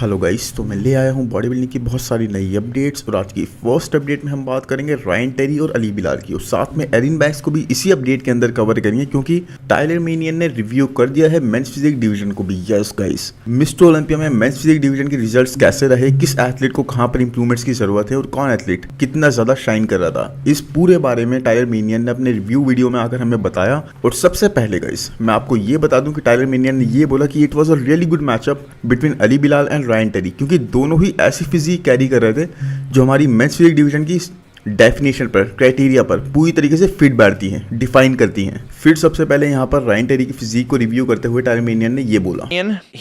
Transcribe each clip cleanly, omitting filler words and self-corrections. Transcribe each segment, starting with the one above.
Hello guys, तो मैं ले आया हूँ बॉडी बिल्डिंग की बहुत सारी नई अपडेट्स। और आज की फर्स्ट अपडेट में हम बात करेंगे रायन टेरी और अली बिलाल की, और साथ में एरिन बैंक्स को भी इसी अपडेट के अंदर कवर करेंगे क्योंकि टायलर मेनियन ने रिव्यू कर दिया है मेंस फिजिक डिवीजन को भी। यस गाइस, मिस्टर ओलंपिया में मेंस फिजिक डिवीजन के रिजल्ट्स कैसे रहे, किस एथलीट को कहाँ पर इंप्रूवमेंट्स की जरूरत है और कौन एथलीट कितना ज्यादा शाइन कर रहा था, इस पूरे बारे में टायलर मेनियन ने अपने रिव्यू वीडियो में आकर हमें बताया। और सबसे पहले गाइस मैं आपको ये बता दूं कि टायलर मेनियन ने ये बोला कि it was a really good matchup between Ali Bilal and Ryan Terry, क्योंकि दोनों ही ऐसी फिजिक कैरी कर रहे थे जो हमारी मेंस फिजिक डिवीजन की डेफिनेशन पर, क्राइटेरिया पर पूरी तरीके से फिट बैठती हैं, डिफाइन करती हैं। फिर सबसे पहले यहाँ पर रायन टेरी की फिजिक को रिव्यू करते हुए टायलर मेनियन ने ये बोला,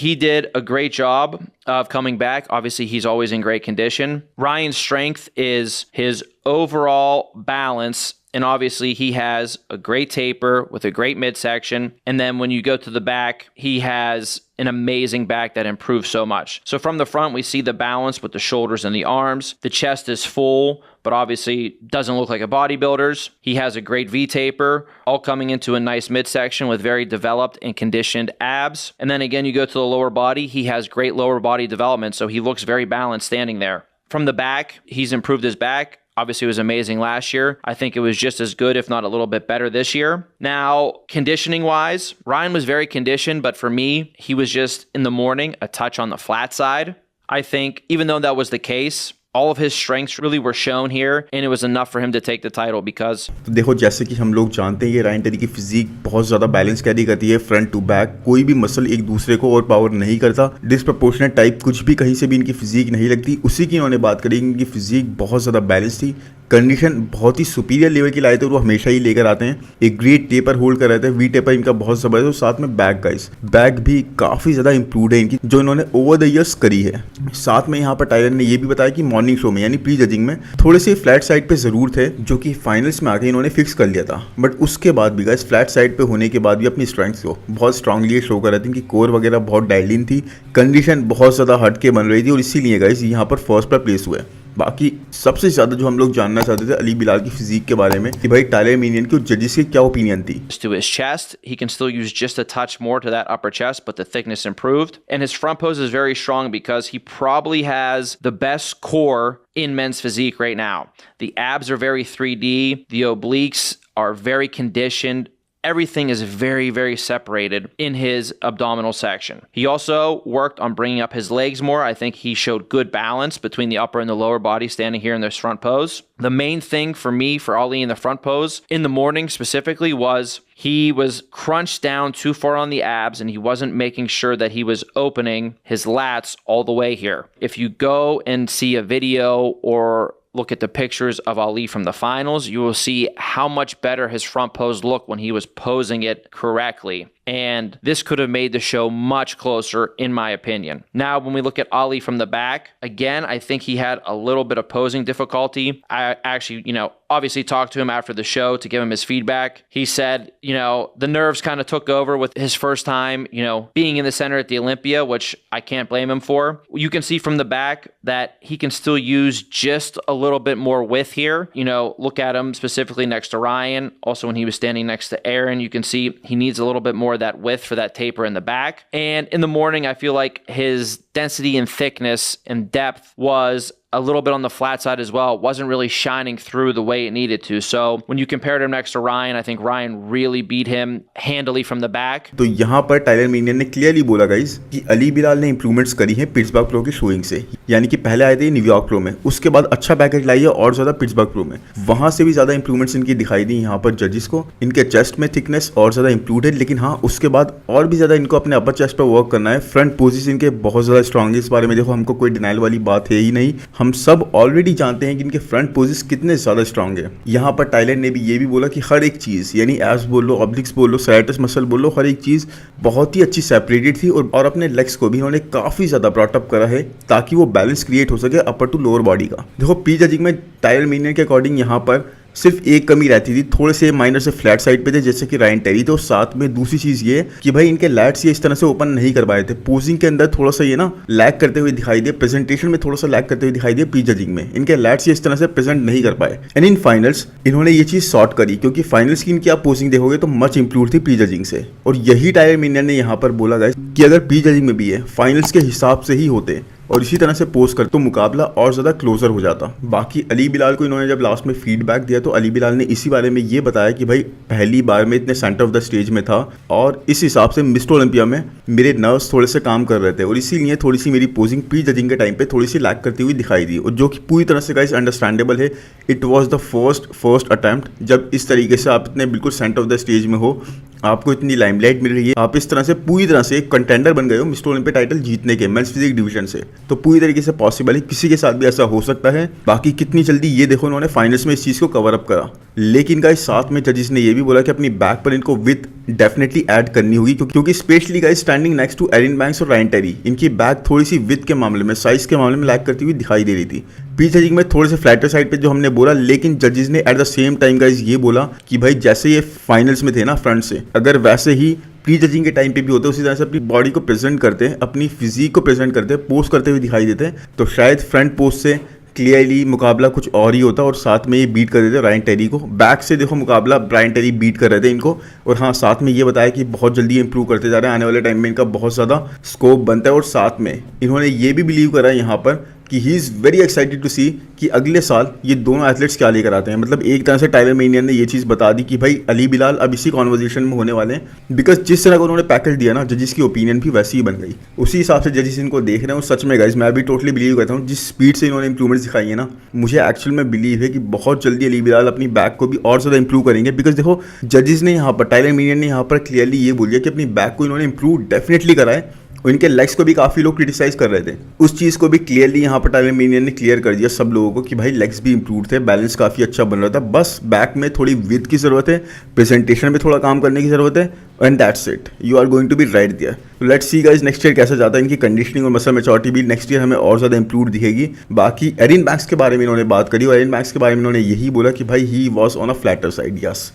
He did a great job of coming back. Obviously, he's always in great condition. Ryan's strength is his overall balance. And obviously, he has a great taper with a great midsection. And then when you go to the back, he has an amazing back that improves so much. So from the front, we see the balance with the shoulders and the arms. The chest is full, but obviously doesn't look like a bodybuilder's. He has a great V-taper, all coming into a nice midsection with very developed and conditioned abs. And then again, you go to the lower body, he has great lower body development, so he looks very balanced standing there. From the back, he's improved his back. Obviously, it was amazing last year. I think it was just as good, if not a little bit better this year. Now, conditioning-wise, Ryan was very conditioned, but for me, he was just, in the morning, a touch on the flat side. I think, even though that was the case, all of his strengths really were shown here, and it was enough for him to take the title because... तो देखो, जैसे कि हम लोग जानते हैं ये Ryan Terry की फिजिक बहुत ज़्यादा बैलेंस कैरी करती है, फ्रंट टू बैक कोई भी मसल एक दूसरे को और पावर नहीं करता, डिसप्रपोर्शनेट टाइप कुछ भी कहीं से भी इनकी फिजिक नहीं लगती। उसी की इन्होंने बात करी, इनकी फिजिक बहुत ज़्यादा बैलेंस थी, कंडीशन बहुत ही सुपीरियर लेवल की लाए थे और वो हमेशा ही लेकर आते हैं। एक ग्रेट टेपर होल्ड कर रहे थे, वी टेपर इनका बहुत ज़बरदस्त, और साथ में बैक गाइस, बैक भी काफ़ी ज़्यादा इंप्रूव है इनकी जो इन्होंने ओवर द ईयर्स करी है। साथ में यहाँ पर टायलर ने ये भी बताया कि मॉर्निंग शो में यानी प्री जजिंग में थोड़े से फ्लैट साइड पे ज़रूर थे, जो कि फाइनल्स में आके इन्होंने फिक्स कर लिया था, बट उसके बाद भी गाइस फ्लैट साइड पे होने के बाद भी अपनी स्ट्रेंथ को बहुत स्ट्रांगली शो कर रहे थे। इनकी कोर वगैरह बहुत डायल्ड इन थी, कंडीशन बहुत ज़्यादा हट के बन रही थी, और इसीलिए गाइस यहाँ पर फर्स्ट पर प्लेस हुए। बाकी सबसे ज़्यादा जो हम लोग जानना चाहते थे अली बिलाल की फिजिक के बारे में कि भाई टायलर मेनियन की जजेस की क्या ओपिनियन थी। To his chest, he can still use just a touch more to that upper chest, but the thickness improved. And his front pose is very strong because he probably has the best core in men's physique right now. The abs are very 3D, the obliques are very conditioned. Everything is very, very separated in his abdominal section. He also worked on bringing up his legs more. I think he showed good balance between the upper and the lower body standing here in this front pose. The main thing for me, for Ali in the front pose, in the morning specifically, was he was crunched down too far on the abs and he wasn't making sure that he was opening his lats all the way here. If you go and see a video or look at the pictures of Ali from the finals, you will see how much better his front pose looked when he was posing it correctly. And this could have made the show much closer, in my opinion. Now, when we look at Ali from the back, again, I think he had a little bit of posing difficulty. I actually, obviously talked to him after the show to give him his feedback. He said, the nerves kind of took over with his first time, being in the center at the Olympia, which I can't blame him for. You can see from the back that he can still use just a little bit more width here. Look at him specifically next to Ryan. Also, when he was standing next to Aaron, you can see he needs a little bit more of that width for that taper in the back. And in the morning, I feel like his density and thickness and depth was a little bit on the flat side as well. It wasn't really shining through the way it needed to. So when you compared him next to Ryan, I think Ryan really beat him handily from the back. तो यहाँ पर Tyler मेनियन ने clearly बोला guys कि अली बिलाल ने improvements करी हैं Pittsburgh pro के शोइंग से, यानी कि पहले आए थे न्यूयॉर्क प्रो में, उसके बाद अच्छा पैकेज लाई है और ज़्यादा पिट्सबर्ग प्रो में, वहाँ से भी ज़्यादा इंप्रूवमेंट्स इनकी दिखाई दी यहाँ पर जजेस को। इनके चेस्ट में थिकनेस और ज़्यादा इंप्रूव है, लेकिन हाँ उसके बाद और भी ज़्यादा इनको अपने अपर चेस्ट पर वर्क करना है। फ्रंट पोजिस इनके बहुत ज़्यादा स्ट्रॉन्ग है, इस बारे में देखो हमको कोई डिनाइल वाली बात है ही नहीं, हम सब ऑलरेडी जानते हैं कि इनके फ्रंट पोजिस कितने ज्यादा स्ट्रांग है। यहाँ पर टायलर ने भी ये भी बोला कि हर एक चीज, यानी एब्स बोल लो, ऑब्लिक्स बोल लो, साइटस मसल बोल लो, हर एक चीज बहुत ही अच्छी सेपरेटेड थी, और अपने लेग्स को भी इन्होंने काफी ज्यादा ब्रॉटअप करा है ताकि वो बैलेंस क्रिएट हो सके अपर टू लोअर बॉडी का। देखो प्री जजिंग में टायलर मेनियन के अकॉर्डिंग यहाँ पर सिर्फ एक कमी रहती थी, थोड़े से माइनर से फ्लैट साइड पे थे जैसे कि रायन टेरी थे, और साथ में दूसरी चीज़ ये कि भाई इनके लैट्स ये इस तरह से ओपन नहीं कर पाए थे, पोजिंग के अंदर थोड़ा सा ये लैग करते हुए दिखाई दिए, प्रेजेंटेशन में थोड़ा सा लैग करते हुए दिखाई दिए, प्री जजिंग में इनके लैट्स ये इस तरह से प्रेजेंट नहीं कर पाए। एंड इन फाइनल्स इन्होंने ये चीज़ सॉर्ट करी, क्योंकि फाइनल्स की इनकी आप पोजिंग देखोगे तो मच इंप्रूव थी प्री जजिंग से, और यही टायलर मेनियन ने यहाँ पर बोला गाइस कि अगर प्री जजिंग में भी है फाइनल्स के हिसाब से ही होते और इसी तरह से पोस्ट कर तो मुकाबला और ज़्यादा क्लोजर हो जाता। बाकी अली बिलाल को इन्होंने जब लास्ट में फीडबैक दिया तो अली बिलाल ने इसी बारे में ये बताया कि भाई पहली बार में इतने सेंटर ऑफ द स्टेज में था और इस हिसाब से मिस्टर ओलंपिया में मेरे नर्व्स थोड़े से काम कर रहे थे और इसीलिए थोड़ी सी मेरी पोजिंग प्री जजिंग के टाइम पे थोड़ी सी लैग करती हुई दिखाई दी, और जो कि पूरी तरह से गाइस अंडरस्टैंडेबल है। It was the first attempt जब इस तरीके से आप इतने बिल्कुल सेंटर ऑफ द स्टेज में हो, आपको इतनी लाइमलाइट मिल रही है, आप इस तरह से पूरी तरह से एक कंटेंडर बन गए हो मिस्टर ओलंपिया टाइटल जीतने के मेंस फिजिक डिवीजन से, तो पूरी तरीके से पॉसिबल है, किसी के साथ भी ऐसा हो सकता है। बाकी कितनी जल्दी ये देखो उन्होंने फाइनल्स में इस चीज़ को कवर अप करा। लेकिन गाइस साथ में जजेस ने ये भी बोला कि अपनी बैक पर इनको विथ डेफिनेटली ऐड करनी होगी, क्योंकि specially guys standing next to Erin Banks और रायन टेरी, इनकी बैक थोड़ी सी विथ के मामले में, साइज के मामले में लैग करती हुई दिखाई दे रही थी। प्री जजिंग में थोड़े से फ्लैटर साइड पे जो हमने बोला, लेकिन जजेस ने at the same time guys ये बोला कि भाई जैसे ये फाइनल्स में थे ना फ्रंट से, अगर वैसे ही प्री जजिंग के टाइम पे भी होते उसी तरह से अपनी बॉडी को प्रेजेंट करते हैं, अपनी फिजिक को प्रेजेंट करते हैं, पोस्ट करते हुए दिखाई देते हैं, तो शायद फ्रंट पोस्ट से क्लियरली मुकाबला कुछ और ही होता और साथ में ये बीट कर देते रायन टेरी को। बैक से देखो मुकाबला रायन टेरी बीट कर रहे थे इनको, और हाँ साथ में ये बताया कि बहुत जल्दी इंप्रूव करते जा रहे हैं, आने वाले टाइम में इनका बहुत ज़्यादा स्कोप बनता है। और साथ में इन्होंने ये भी बिलीव करा यहाँ पर कि he is very excited to see कि अगले साल ये दोनों एथलीट्स क्या लेकर आते हैं। मतलब एक तरह से टाइलर मेनियन ने ये चीज़ बता दी कि भाई अली बिलाल अब इसी कॉन्वर्जेशन में होने वाले हैं, बिकॉज जिस तरह का उन्होंने पैकेज दिया ना, जजिस की ओपिनियन भी वैसी ही बन गई, उसी हिसाब से जजिस इनको देख रहे हैं। और सच में गाइस मैं भी टोटली बिलीव करता हूँ, जिस स्पीड से इन्होंने इंप्रूवमेंट्स दिखाई है ना, मुझे एक्चुअल में बिलीव है कि बहुत जल्दी अली बिलाल अपनी बैक को भी और ज़्यादा इंप्रूव करेंगे। बिकॉज देखो जजिस ने यहाँ पर, टाइलर मेनियन ने यहाँ पर क्लियरली ये बोल दिया कि अपनी बैक को इन्होंने इंप्रूव डेफिनेटली करा है, और इनके लेग्स को भी काफ़ी लोग क्रिटिसाइज कर रहे थे, उस चीज़ को भी क्लियरली यहाँ पर टाइलर मेनियन ने क्लियर कर दिया सब लोगों को कि भाई लेग्स भी इंप्रूव थे, बैलेंस काफ़ी अच्छा बन रहा था, बस बैक में थोड़ी विथ की ज़रूरत है, प्रेजेंटेशन में थोड़ा काम करने की ज़रूरत है, and that's it, you are going to be right there. तो let's see guys next year कैसा जाता है। इनकी कंडीशनिंग और मसल मैच्योरिटी भी नेक्स्ट ईयर हमें और ज़्यादा इंप्रूव दिखेगी। बाकी एरिन बैंक्स के बारे में इन्होंने बात करी, और एरिन बैंक्स के बारे में इन्होंने यही बोला कि भाई he was on a flatter side. Yes,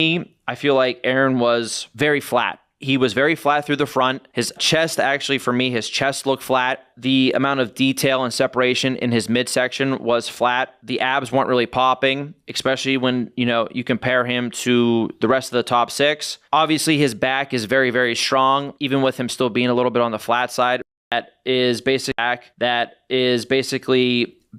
I feel like Aaron was very flat. He was very flat through the front. His chest, actually, for me, his chest looked flat. The amount of detail and separation in his midsection was flat. The abs weren't really popping, especially when, you compare him to the rest of the top six. Obviously, his back is very, very strong, even with him still being a little bit on the flat side. That is basically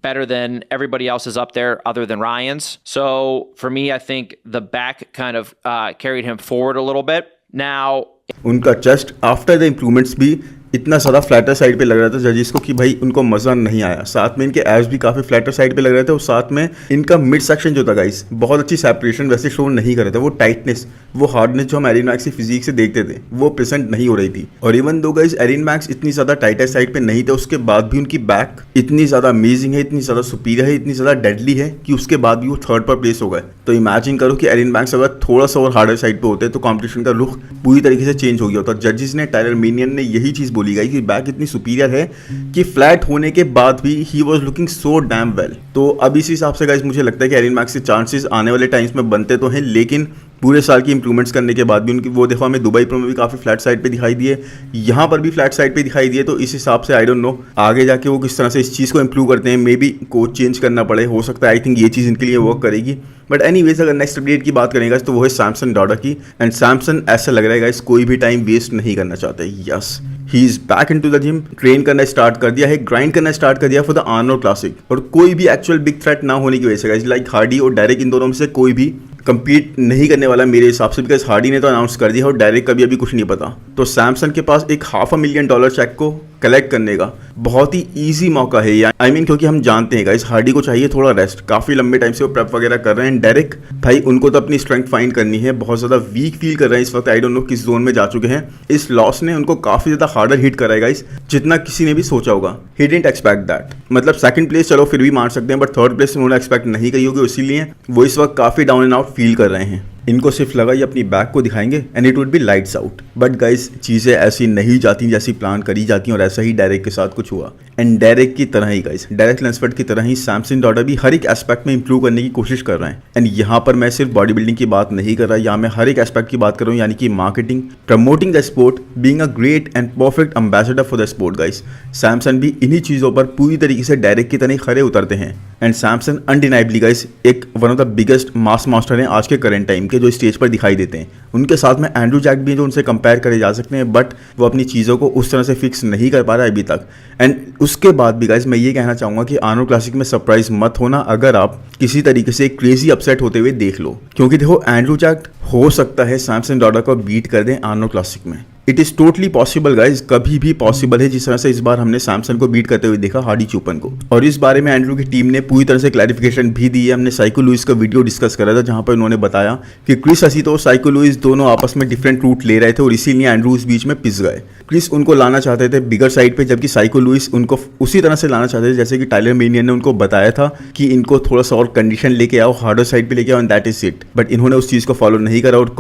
better than everybody else's up there other than Ryan's. So for me, I think the back kind of carried him forward a little bit. Now, उनका chest after the improvements भी इतना ज़्यादा flatter side पे लग रहा था जजिस को कि भाई उनको मज़ा नहीं आया। साथ में इनके एब्स भी काफ़ी फ्लैटर साइड पे लग रहे थे, और साथ में इनका मिड सेक्शन जो था गाइस, बहुत अच्छी सेपरेशन वैसे शो नहीं कर रहे थे। वो टाइटनेस, वो हार्डनेस जो हम एरिन मैक्स की फिजिक से देखते थे, वो प्रेजेंट नहीं हो रही थी। और even though guys Erin max इतनी ज़्यादा टाइटर साइड पे नहीं थे, उसके बाद भी उनकी बैक इतनी ज़्यादा अमेजिंग है, इतनी ज़्यादा सुपीरियर है, इतनी ज़्यादा डेडली है कि उसके बाद भी वो थर्ड पर प्लेस हो गए। तो इमेजिन करो कि एरिन मैक्स अगर थोड़ा सा और हार्डर साइड पे होते तो कॉम्पिटिशन का रुख पूरी तरीके से चेंज हो गया होता। जजिस ने, टाइलर मेनियन ने यही चीज़ बोली गई कि बैक इतनी सुपीरियर है कि फ्लैट होने के बाद भी he was looking so damn well. तो अब इस हिसाब से गाइस मुझे लगता है कि एरिन मैक्स के चांसेस आने वाले टाइम्स में बनते तो हैं, लेकिन पूरे साल की इंप्रूवमेंट्स करने के बाद भी उनकी वो देखो हमें दुबई प्रो में भी काफ़ी फ्लैट साइड पे दिखाई दिए, यहाँ पर भी फ्लैट साइड पे दिखाई दिए। तो इस हिसाब से आई डोंट नो आगे जाके वो किस तरह से इस चीज़ को इंप्रूव करते हैं। मे बी कोच चेंज करना पड़े, हो सकता है, आई थिंक ये चीज़ इनके लिए वर्क करेगी। बट एनीवेज अगर नेक्स्ट अपडेट की बात करेंगे तो वो है सैमसन डॉडा की, एंड सैमसन ऐसा लग रहा है गाइस कोई भी टाइम वेस्ट नहीं करना चाहते। Yes, he is back in to the gym, train करना स्टार्ट कर दिया है, ग्राइंड करना स्टार्ट कर दिया फॉर द आर्नोल्ड क्लासिक। और कोई भी एक्चुअल बिग थ्रेट ना होने की वजह से गाइस, लाइक हार्डी और डायरेक्ट, इन दोनों में से कोई भी कंपीट नहीं करने वाला मेरे हिसाब से, बिकॉज हार्डी ने तो अनाउंस कर दिया और डायरेक्ट का भी अभी कुछ नहीं पता। तो सैमसन के पास एक $500,000 चेक को कलेक्ट करने का बहुत ही ईजी मौका है। आई मीन क्योंकि हम जानते हैं गाइस हार्डी को चाहिए थोड़ा रेस्ट, काफ़ी लंबे टाइम से वो प्रेप वगैरह कर रहे हैं। डायरेक्ट भाई उनको तो अपनी स्ट्रेंथ फाइंड करनी है, बहुत ज़्यादा वीक फील कर रहे हैं इस वक्त, आई डोंट नो किस जोन में जा चुके हैं। इस लॉस ने उनको काफ़ी ज़्यादा हार्डर हिट करा है गाइस, जितना किसी ने भी सोचा होगा। ही डिडंट एक्सपेक्ट दैट, मतलब सेकंड प्लेस चलो फिर भी मान सकते हैं, बट थर्ड प्लेस उन्होंने एक्सपेक्ट नहीं करी होगी, इसीलिए वो इस वक्त काफ़ी डाउन एंड आउट फील कर रहे हैं। इनको सिर्फ लगा ये अपनी बैक को दिखाएंगे and it would be lights out, but guys चीज़ें ऐसी नहीं जाती जैसी प्लान करी जाती हैं, और ऐसा ही डायरेक्ट के साथ कुछ हुआ। एंड डायरेक्ट की तरह ही गाइस, डायरेक्ट लैंसफोर्ड की तरह ही सैमसन डॉडा भी हर एक एस्पेक्ट में इंप्रूव करने की कोशिश कर रहे हैं। एंड यहाँ पर मैं सिर्फ बॉडी बिल्डिंग की बात नहीं कर रहा, यहाँ मैं हर एक एस्पेक्ट की बात कर रहा हूँ, यानी कि marketing, promoting the sport, being a great and perfect ambassador for the sport. Guys Samson भी इन्हीं चीज़ों पर पूरी तरीके से डायरेक्ट की तरह खड़े उतरते हैं। एंड सैमसन अनडिनाइबली गाइस एक one of the biggest mass master हैं आज के करंट टाइम के, जो स्टेज पर दिखाई देते हैं। उनके साथ में एंड्रू जैक भी हैं जो उनसे कंपेयर करे जा सकते हैं, बट वो अपनी चीज़ों को उस तरह से फिक्स नहीं कर पा रहा है अभी तक। एंड उसके बाद भी गाइस मैं ये कहना चाहूँगा कि आर्नोल्ड क्लासिक में सरप्राइज मत होना अगर आप किसी तरीके से क्रेजी अपसेट होते हुए देख लो, क्योंकि देखो एंड्रू जैक हो सकता है सैमसन डॉडा को बीट कर दें आर्नोल्ड क्लासिक में। It is totally possible guys, कभी भी पॉसिबल है, जिस तरह से इस बार हमने सैमसन को बीट करते हुए देखा हार्डी चूपन को। और इस बारे में एंड्रू की टीम ने पूरी तरह से क्लैरिफिकेशन भी दी है। हमने साइको लुइस का वीडियो डिस्कस करा था जहां पर उन्होंने बताया कि क्रिस असीतो और साइको लुइस दोनों आपस में डिफरेंट रूट ले रहे थे और इसीलिए एंड्रू उस बीच में पिस गए। क्रिस उनको लाना चाहते थे बिगर साइड पे, जबकि साइको लुइस उनको उसी तरह से लाना चाहते थे जैसे कि टाइलर मेनियन ने उनको बताया था कि इनको थोड़ा सा और कंडीशन लेके आओ, हार्डर साइड पे लेके आओ, and that is it. But इन्होंने उस चीज़ को फॉलो नहीं करा और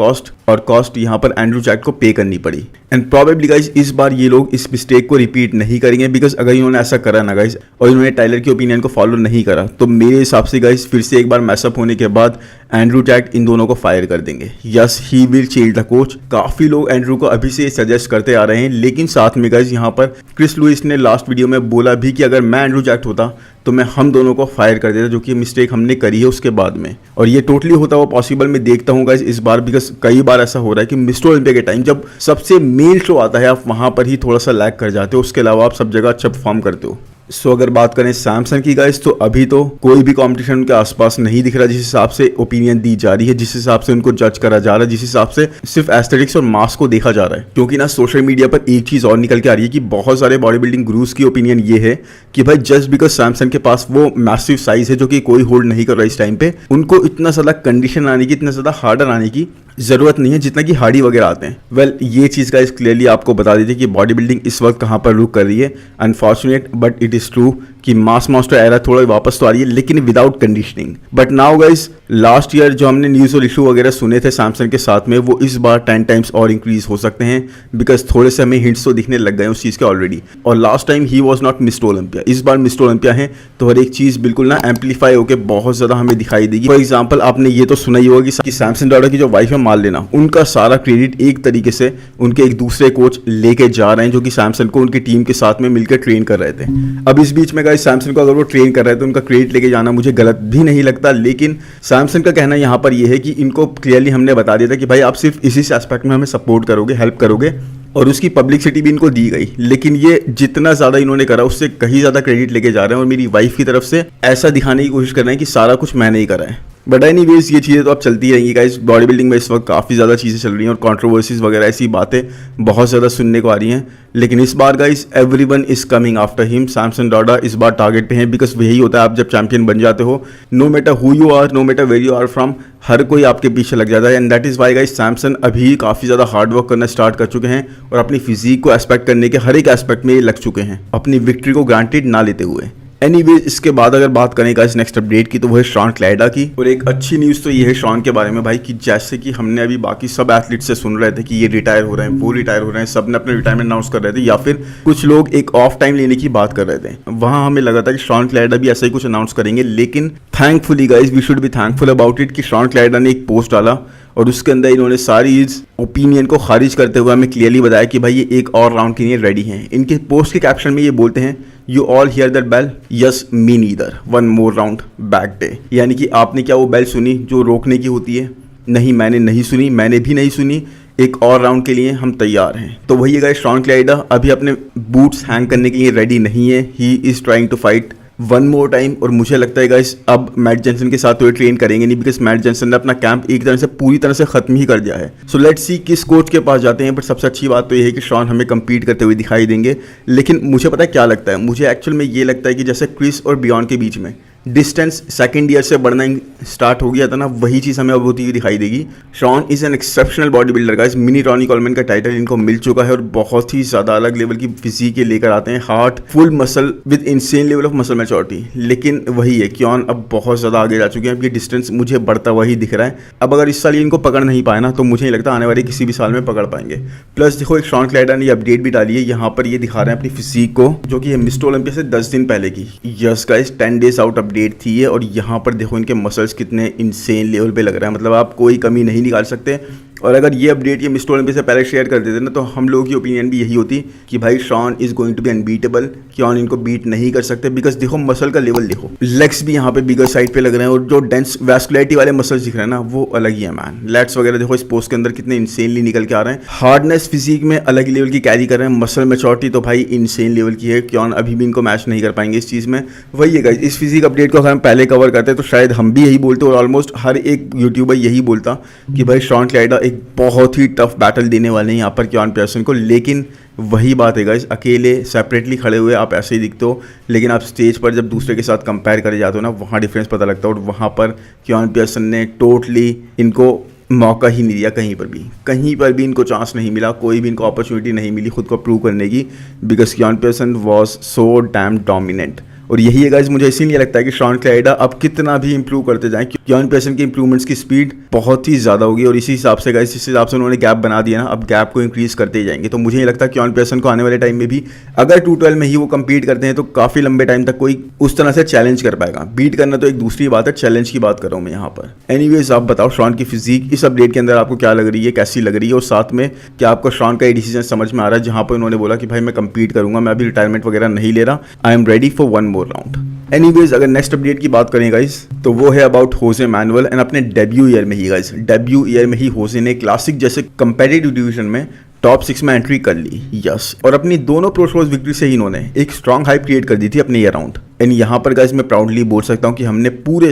कॉस्ट यहाँ पर एंड्रू जैक को पे करनी पड़ी। एंड प्रॉबेबली गाइज इस बार ये लोग इस मिस्टेक को रिपीट नहीं करेंगे, बिकॉज अगर इन्होंने ऐसा करा ना गाइज और इन्होंने टाइलर के ओपिनियन को फॉलो नहीं करा तो मेरे हिसाब से गाइज फिर से एक बार मैसअप होने के बाद एंड्रू जैक इन दोनों को फायर कर देंगे। Yes, he will change the coach. काफी लोग एंड्रू को अभी से सजेस्ट करते आ रहे हैं, लेकिन साथ में गाइज यहाँ पर क्रिस लुइस ने लास्ट वीडियो में बोला भी कि अगर मैं एंड्रू जैक होता तो मैं हम दोनों को फायर कर देता, जो कि मिस्टेक हमने करी है उसके बाद में। और ये टोटली होता हुआ पॉसिबल मैं देखता हूँ गाइज इस बार, बिकॉज कई बार ऐसा हो रहा है कि मिस्टर ओलंपिया के टाइम जब सबसे मेन शो आता है आप वहां पर ही थोड़ा सा लैग कर जाते हो, उसके अलावा आप सब जगह अच्छा परफॉर्म करते हो। सो अगर बात करें सैमसंग की गाइस तो अभी तो कोई भी कंपटीशन उनके आसपास नहीं दिख रहा जिस हिसाब से ओपिनियन दी जा रही है, जिस हिसाब से उनको जज करा जा रहा है, जिस हिसाब से सिर्फ एस्थेटिक्स और मास को देखा जा रहा है। क्योंकि ना सोशल मीडिया पर एक चीज और निकल के आ रही है कि बहुत सारे बॉडी बिल्डिंग गुरुज की ओपिनियन ये है कि भाई जस्ट बिकॉज सैमसंग के पास वो मैसिव साइज है जो कि कोई होल्ड नहीं कर रहा इस टाइम पे, उनको इतना ज्यादा कंडीशन आने की, इतना ज्यादा हार्डर आने की जरूरत नहीं है जितना कि हार्डी वगैरह आते हैं। वेल ये चीज गाइस क्लियरली आपको बता दीजिए कि बॉडी बिल्डिंग इस वक्त कहां पर रुक कर रही है। Unfortunate but it is true कि मास मास्टर एरा थोड़ा वापस तो आ रही है, लेकिन without conditioning. But now guys last year जो हमने न्यूज और इशू वगैरह सुने थे सैमसंग के साथ में, वो इस बार 10 टाइम्स और इंक्रीज हो सकते हैं, बिकॉज थोड़े से हमें हिंट्स तो दिखने लग गए उस चीज के ऑलरेडी। और last time he was not mister Olympia, इस बार मिस्टर ओलंपिया है, तो हर एक चीज बिल्कुल ना एम्पलीफाई होकर बहुत ज्यादा हमें दिखाई देगी। फॉर एग्जाम्पल आपने ये तो सुना ही होगा कि सैमसंग डॉडा की जो वाइफ है मान लेना, उनका सारा क्रेडिट एक तरीके से उनके एक दूसरे कोच लेके जा रहे हैं जो कि सैमसंग को उनकी टीम के साथ में मिलकर ट्रेन कर रहे थे। अब इस बीच में गाइस सैमसंग को अगर वो ट्रेन कर रहे थे तो उनका क्रेडिट लेके जाना मुझे गलत भी नहीं लगता, लेकिन सैमसंग का कहना यहाँ पर यह है कि इनको क्लियरली हमने बता दिया था कि भाई आप सिर्फ इसी एस्पेक्ट में हमें सपोर्ट करोगे, हेल्प करोगे, और उसकी पब्लिसिटी भी इनको दी गई। लेकिन ये जितना ज्यादा इन्होंने करा उससे कहीं ज्यादा क्रेडिट लेके जा रहे हैं और मेरी वाइफ की तरफ से ऐसा दिखाने की कोशिश कर रहे हैं कि सारा कुछ मैंने ही करा है। बट एनीवेज ये चीज़ें तो अब चलती रहेंगी गाइस। बॉडी बिल्डिंग में इस वक्त काफ़ी ज़्यादा चीज़ें चल रही हैं और कंट्रोवर्सीज वगैरह ऐसी बातें बहुत ज़्यादा सुनने को आ रही हैं। लेकिन इस बार guys everyone is coming after him. Samson Dauda इस बार टारगेट पे हैं, बिकॉज यही होता है आप जब चैंपियन बन जाते हो, no matter who you are, no matter where you are from, हर कोई आपके पीछे लग जाता है। And that is why guys Samson अभी काफ़ी ज़्यादा हार्ड वर्क करना स्टार्ट कर चुके हैं और अपनी फिजिक को एस्पेक्ट करने के हर एक एस्पेक्ट में ये लग चुके हैं, अपनी विक्ट्री को ग्रांटेड ना लेते हुए। एनीवेज इसके बाद अगर बात करें गाइस नेक्स्ट अपडेट की तो वो है शॉन क्लाइडा की। और एक अच्छी न्यूज़ तो ये है शॉन के बारे में भाई कि जैसे कि हमने अभी बाकी सब एथलीट से सुन रहे थे कि ये रिटायर हो रहे हैं, वो रिटायर हो रहे हैं, सब ने अपने रिटायरमेंट अनाउंस कर रहे थे या फिर कुछ लोग एक ऑफ टाइम लेने की बात कर रहे थे, वहाँ हमें लगा था कि शॉन क्लाइडा भी ऐसा ही कुछ अनाउंस करेंगे। लेकिन thankfully guys we should be thankful about it कि शॉन क्लाइडा ने एक पोस्ट डाला और उसके अंदर इन्होंने सारी इस ओपिनियन को खारिज करते हुए हमें क्लियरली बताया कि भाई ये एक और राउंड के लिए रेडी हैं। इनके पोस्ट के कैप्शन में ये बोलते हैं you all hear that bell, yes me neither, one more round back day. यानी कि आपने क्या वो बेल सुनी जो रोकने की होती है? नहीं, मैंने नहीं सुनी, मैंने भी नहीं सुनी, एक और राउंड के लिए हम तैयार हैं। तो वही गाइस शॉन क्लाइडा अभी अपने बूट्स हैंग करने के लिए रेडी नहीं है, he is trying to fight one more time. और मुझे लगता है गाइस अब मैट जेंसन के साथ तो ये ट्रेन करेंगे नहीं, बिकॉज मैट जेंसन ने अपना कैंप एक तरह से पूरी तरह से खत्म ही कर दिया है। सो लेट्स सी किस कोच के पास जाते हैं। बट सबसे अच्छी बात तो ये है कि शॉन हमें compete करते हुए दिखाई देंगे। लेकिन मुझे पता है क्या लगता है, मुझे एक्चुअल में ये लगता है कि जैसे क्रिस और बियॉन्ड के बीच में डिस्टेंस सेकंड ईयर से बढ़ना स्टार्ट हो गया था ना, वही चीज़ हमें अब होती हुई दिखाई देगी। Shaun is an exceptional bodybuilder guys. Mini Ronnie Coleman का टाइटल इनको मिल चुका है और बहुत ही ज़्यादा अलग लेवल की फिजिक लेकर आते हैं, heart full muscle with insane level of muscle maturity. लेकिन वही है क्यों अब बहुत ज़्यादा आगे जा चुके हैं, अब ये डिस्टेंस मुझे बढ़ता हुआ ही दिख रहा है। अब अगर इस साल ये इनको पकड़ नहीं पाए ना तो मुझे नहीं लगता आने वाले किसी भी साल में पकड़ पाएंगे। प्लस देखो एक शॉन क्लाइडा ने अपडेट भी डाली है, यहाँ पर ये दिखा रहे हैं अपनी फिजिक को जो कि मिस्टर ओलंपिया से 10 दिन पहले की। Yes guys 10 days out update थी ये, और यहाँ पर देखो इनके मसल्स कितने इंसेन लेवल पे लग रहा है, मतलब आप कोई कमी नहीं निकाल सकते। और अगर ये अपडेट ये मिस्टर ओलंपिया से पहले शेयर कर देते ना तो हम लोगों की ओपिनियन भी यही होती कि भाई Shaun is going to be unbeatable, क्यों इनको बीट नहीं कर सकते। बिकॉज देखो मसल का लेवल देखो, लेग्स भी यहाँ पे बिगर साइड पे लग रहे हैं और जो डेंस वैस्कुलरिटी वाले मसल्स दिख रहे हैं ना वो अलग ही है मैन। लेट्स वगैरह देखो इस पोस्ट के अंदर कितने इंसेनली निकल के आ रहे हैं। हार्डनेस फिजिक में अलग लेवल की कैरी कर रहे हैं, मसल मैच्योरिटी तो भाई इंसेन लेवल की है। क्यों अभी भी इनको मैच नहीं कर पाएंगे इस चीज़ में। वही है गाइस, इस फिजिक अपडेट को अगर हम पहले कवर करते तो शायद हम भी यही बोलते और ऑलमोस्ट हर एक यूट्यूबर यही बोलता कि भाई शॉन क्लाइडा एक बहुत ही टफ बैटल देने वाले हैं यहाँ पर क्योन पियर्सन को। लेकिन वही बात है गाइस, अकेले सेपरेटली खड़े हुए आप ऐसे ही दिखते हो, लेकिन आप स्टेज पर जब दूसरे के साथ कंपेयर करे जाते हो ना वहाँ डिफरेंस पता लगता है। और वहाँ पर क्योन पियर्सन ने टोटली इनको मौका ही नहीं दिया, कहीं पर भी इनको चांस नहीं मिला, कोई भी इनको अपॉर्चुनिटी नहीं मिली खुद को प्रूव करने की। Because Keone Pearson was so damn dominant. और यही है गाइस, मुझे इसीलिए लगता है कि शॉन क्लाइडा अब कितना भी इंप्रूव करते जाएं, क्योन पियर्सन की इंप्रूवमेंट्स की स्पीड बहुत ही ज़्यादा होगी। और इसी हिसाब से गाइस, जिस हिसाब से उन्होंने गैप बना दिया ना, अब गैप को इंक्रीज करते ही जाएंगे। तो मुझे ये लगता है क्योन पियर्सन को आने वाले टाइम में भी अगर 212 में ही वो compete करते हैं तो काफ़ी लंबे टाइम तक कोई उस तरह से चैलेंज कर पाएगा। बीट करना तो एक दूसरी बात है, चैलेंज की बात कर रहा हूँ मैं यहाँ पर। एनीवेज आप बताओ शॉन की फिजिक इस अपडेट के अंदर आपको क्या लग रही है, कैसी लग रही है। और साथ में क्या आपको शॉन का ये डिसीजन समझ में आ रहा है जहाँ पर उन्होंने बोला कि भाई मैं compete करूंगा, मैं अभी रिटायरमेंट वगैरह नहीं ले रहा, I am ready for one more round. Anyways अगर नेक्स्ट अपडेट की बात करें गाइस तो वो है अबाउट होजे मैनुअल। एंड अपने डेब्यू ईयर में ही गाइस, डेब्यू ईयर में ही होजे ने क्लासिक जैसे कंपेटिटिव डिवीजन में टॉप 6 में एंट्री कर ली। यस, और अपनी दोनों प्रो शोज विक्ट्री से ही इन्होंने एक स्ट्रॉन्ग हाइप क्रिएट कर दी थी अपने ईयर राउंड। एंड यहाँ पर गाइस मैं प्राउडली बोल सकता हूँ कि हमने पूरे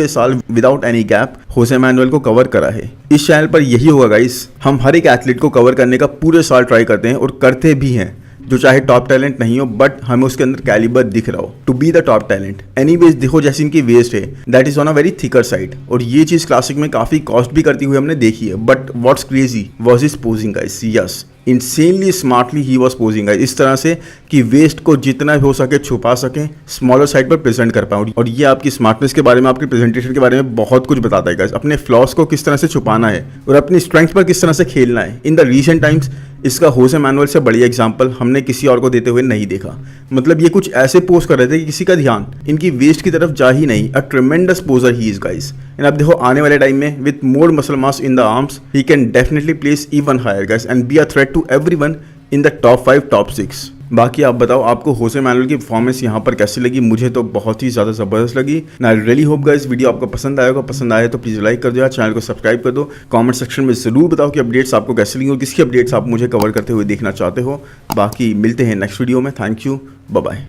साल विदाउट एनी गैप होजे मैनुअल को कवर करा है। इस चैनल पर यही होगा गाइस, हम हर एक एथलीट को कवर करने का पूरे साल ट्राई करते हैं और करते भी हैं, जो चाहे टॉप टैलेंट नहीं हो बट हमें उसके अंदर कैलिबर दिख रहा हो to be the top talent. Anyways देखो जैसे इनकी वेस्ट है that is on a very thicker side, और ये चीज क्लासिक में काफी कॉस्ट भी करती हुई हमने देखी है। But what's crazy was his posing guys. Yes, insanely smartly he was posing guys, इस तरह से कि वेस्ट को जितना हो सके छुपा सकें, स्मॉलर साइड पर प्रेजेंट कर पाऊँ। और ये आपकी स्मार्टनेस के बारे में, आपकी प्रेजेंटेशन के बारे में बहुत कुछ बताता है गाइस। अपने फ्लॉस को किस तरह से छुपाना है और अपनी स्ट्रेंथ पर किस तरह से खेलना है। इन द रीसेंट टाइम्स इसका होजे मैनुअल से बढ़िया एग्जांपल हमने किसी और को देते हुए नहीं देखा। मतलब ये कुछ ऐसे पोस्ट कर रहे थे कि किसी का ध्यान इनकी वेस्ट की तरफ जा ही नहीं। A tremendous poser he is guys. And अब देखो आने वाले टाइम में with more muscle mass in the arms he can definitely place even higher guys and be a threat to everyone in the top 5 top 6। बाकी आप बताओ आपको होजे manual की परफॉर्मेंस यहाँ पर कैसी लगी। मुझे तो बहुत ही ज़्यादा ज़बरदस्त लगी। I really hope guys video आपको पसंद आएगा। पसंद आए तो प्लीज़ लाइक कर दो, चैनल को सब्सक्राइब कर दो। कमेंट सेक्शन में ज़रूर बताओ कि अपडेट्स आपको कैसी लगी और किसकी अपडेट्स आप मुझे कवर करते हुए देखना चाहते हो। बाकी मिलते हैं नेक्स्ट वीडियो में। Thank you, bye bye.